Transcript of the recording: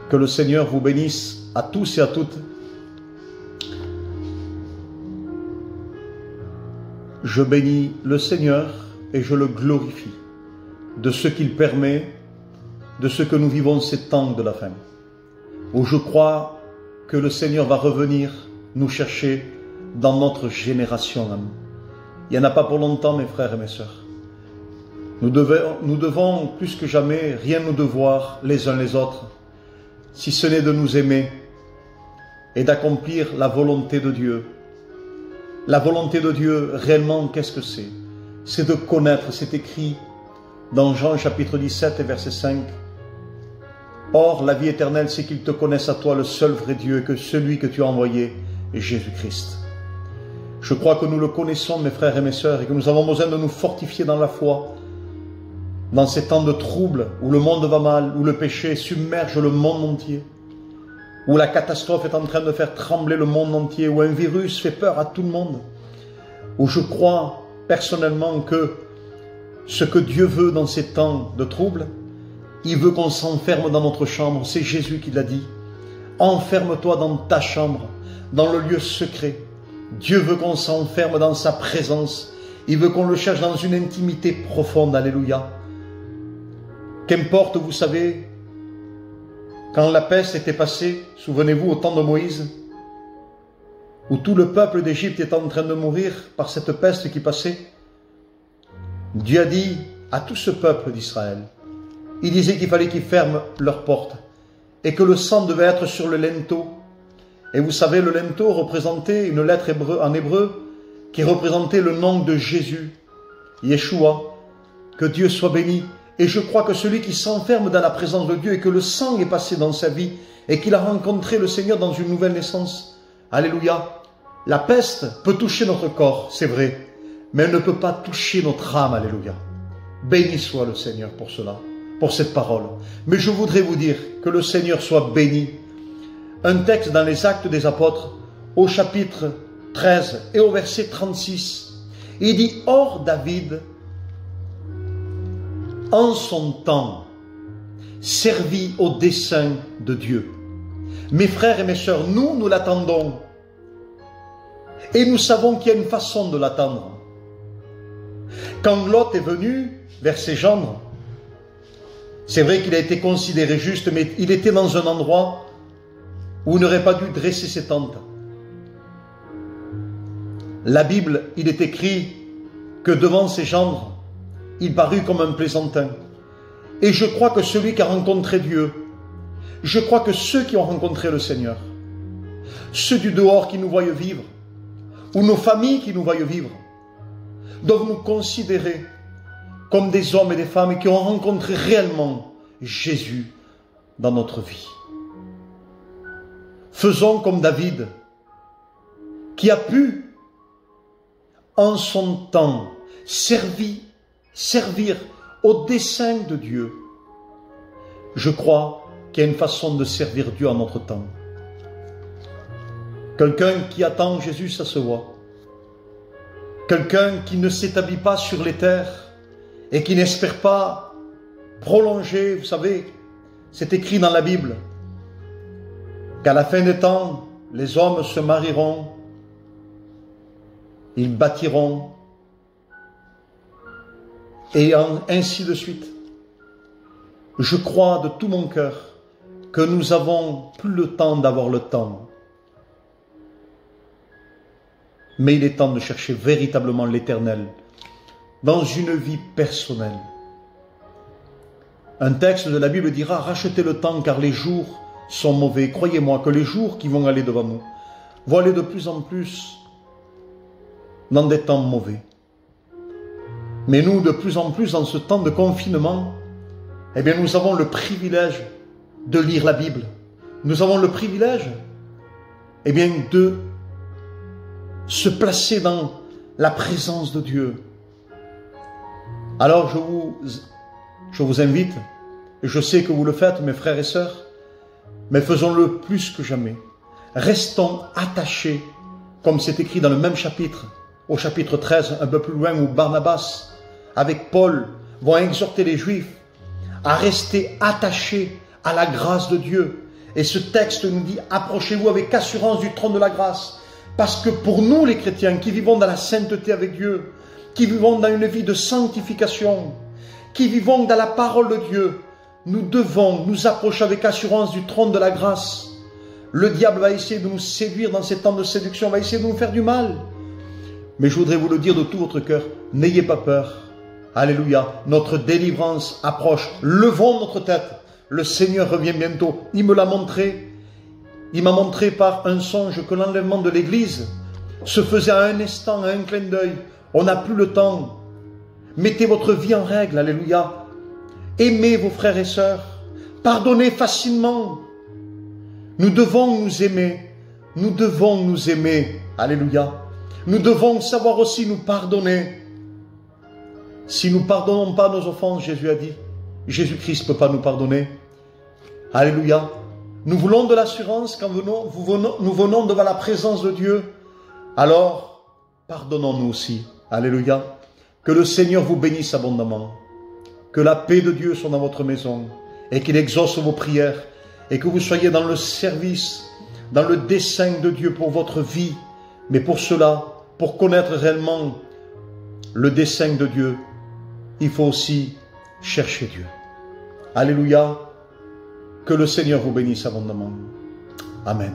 Que le Seigneur vous bénisse à tous et à toutes. Je bénis le Seigneur et je le glorifie de ce qu'il permet, de ce que nous vivons ces temps de la fin, où je crois que le Seigneur va revenir nous chercher dans notre génération. Il n'y en a pas pour longtemps, mes frères et mes sœurs. Nous devons plus que jamais rien nous devoir les uns les autres, si ce n'est de nous aimer et d'accomplir la volonté de Dieu. La volonté de Dieu, réellement, qu'est-ce que c'est? C'est de connaître, c'est écrit dans Jean chapitre 17 et verset 5. Or, la vie éternelle, c'est qu'ils te connaissent à toi, le seul vrai Dieu, et que celui que tu as envoyé est Jésus-Christ. Je crois que nous le connaissons, mes frères et mes sœurs, et que nous avons besoin de nous fortifier dans la foi, dans ces temps de troubles, où le monde va mal, où le péché submerge le monde entier, où la catastrophe est en train de faire trembler le monde entier, où un virus fait peur à tout le monde, où je crois personnellement que ce que Dieu veut dans ces temps de troubles, il veut qu'on s'enferme dans notre chambre. C'est Jésus qui l'a dit. Enferme-toi dans ta chambre, dans le lieu secret. Dieu veut qu'on s'enferme dans sa présence. Il veut qu'on le cherche dans une intimité profonde. Alléluia. Qu'importe, vous savez, quand la peste était passée, souvenez-vous au temps de Moïse, où tout le peuple d'Égypte était en train de mourir par cette peste qui passait, Dieu a dit à tout ce peuple d'Israël, il disait qu'il fallait qu'ils ferment leurs portes et que le sang devait être sur le linteau. Et vous savez, le linteau représentait une lettre en hébreu qui représentait le nom de Jésus, Yeshua, que Dieu soit béni. Et je crois que celui qui s'enferme dans la présence de Dieu et que le sang est passé dans sa vie et qu'il a rencontré le Seigneur dans une nouvelle naissance, alléluia, la peste peut toucher notre corps, c'est vrai, mais elle ne peut pas toucher notre âme, alléluia. Béni soit le Seigneur pour cela, pour cette parole. Mais je voudrais vous dire que le Seigneur soit béni. Un texte dans les Actes des Apôtres, au chapitre 13 et au verset 36, il dit « Or David, en son temps, servit au dessein de Dieu. » Mes frères et mes sœurs, nous l'attendons. Et nous savons qu'il y a une façon de l'attendre. Quand Lot est venu vers ses gendres, c'est vrai qu'il a été considéré juste, mais il était dans un endroit où il n'aurait pas dû dresser ses tentes. La Bible, il est écrit que devant ses gendres, il parut comme un plaisantin. Et je crois que celui qui a rencontré Dieu, je crois que ceux qui ont rencontré le Seigneur, ceux du dehors qui nous voient vivre, ou nos familles qui nous voient vivre, doivent nous considérer comme des hommes et des femmes qui ont rencontré réellement Jésus dans notre vie. Faisons comme David, qui a pu, en son temps, servir au dessein de Dieu. Je crois qu'il y a une façon de servir Dieu en notre temps. Quelqu'un qui attend Jésus, ça se voit. Quelqu'un qui ne s'établit pas sur les terres et qui n'espère pas prolonger, vous savez, c'est écrit dans la Bible, qu'à la fin des temps, les hommes se marieront, ils bâtiront, et ainsi de suite. Je crois de tout mon cœur que nous avons plus le temps d'avoir le temps. Mais il est temps de chercher véritablement l'Éternel dans une vie personnelle. Un texte de la Bible dira « Rachetez le temps car les jours sont mauvais ». Croyez-moi que les jours qui vont aller devant nous vont aller de plus en plus dans des temps mauvais. Mais nous, de plus en plus, dans ce temps de confinement, eh bien, nous avons le privilège de lire la Bible. Nous avons le privilège, eh bien, de se placer dans la présence de Dieu. Alors, je vous invite, et je sais que vous le faites, mes frères et sœurs, mais faisons-le plus que jamais. Restons attachés, comme c'est écrit dans le même chapitre, au chapitre 13, un peu plus loin, où Barnabas, avec Paul, vont exhorter les Juifs à rester attachés à la grâce de Dieu. Et ce texte nous dit, approchez-vous avec assurance du trône de la grâce. Parce que pour nous les chrétiens qui vivons dans la sainteté avec Dieu, qui vivons dans une vie de sanctification, qui vivons dans la parole de Dieu, nous devons nous approcher avec assurance du trône de la grâce. Le diable va essayer de nous séduire dans ces temps de séduction, va essayer de nous faire du mal. Mais je voudrais vous le dire de tout votre cœur, n'ayez pas peur. Alléluia, notre délivrance approche. Levons notre tête. Le Seigneur revient bientôt. Il me l'a montré. Il m'a montré par un songe que l'enlèvement de l'Église se faisait à un instant, à un clin d'œil. On n'a plus le temps. Mettez votre vie en règle. Alléluia. Aimez vos frères et sœurs. Pardonnez facilement. Nous devons nous aimer. Nous devons nous aimer. Alléluia. Nous devons savoir aussi nous pardonner. Si nous ne pardonnons pas nos offenses, Jésus a dit, Jésus-Christ ne peut pas nous pardonner. Alléluia. Nous voulons de l'assurance quand nous venons devant la présence de Dieu. Alors, pardonnons-nous aussi. Alléluia. Que le Seigneur vous bénisse abondamment. Que la paix de Dieu soit dans votre maison et qu'il exauce vos prières et que vous soyez dans le service, dans le dessein de Dieu pour votre vie. Mais pour cela, pour connaître réellement le dessein de Dieu, il faut aussi chercher Dieu. Alléluia. Que le Seigneur vous bénisse abondamment. Amen.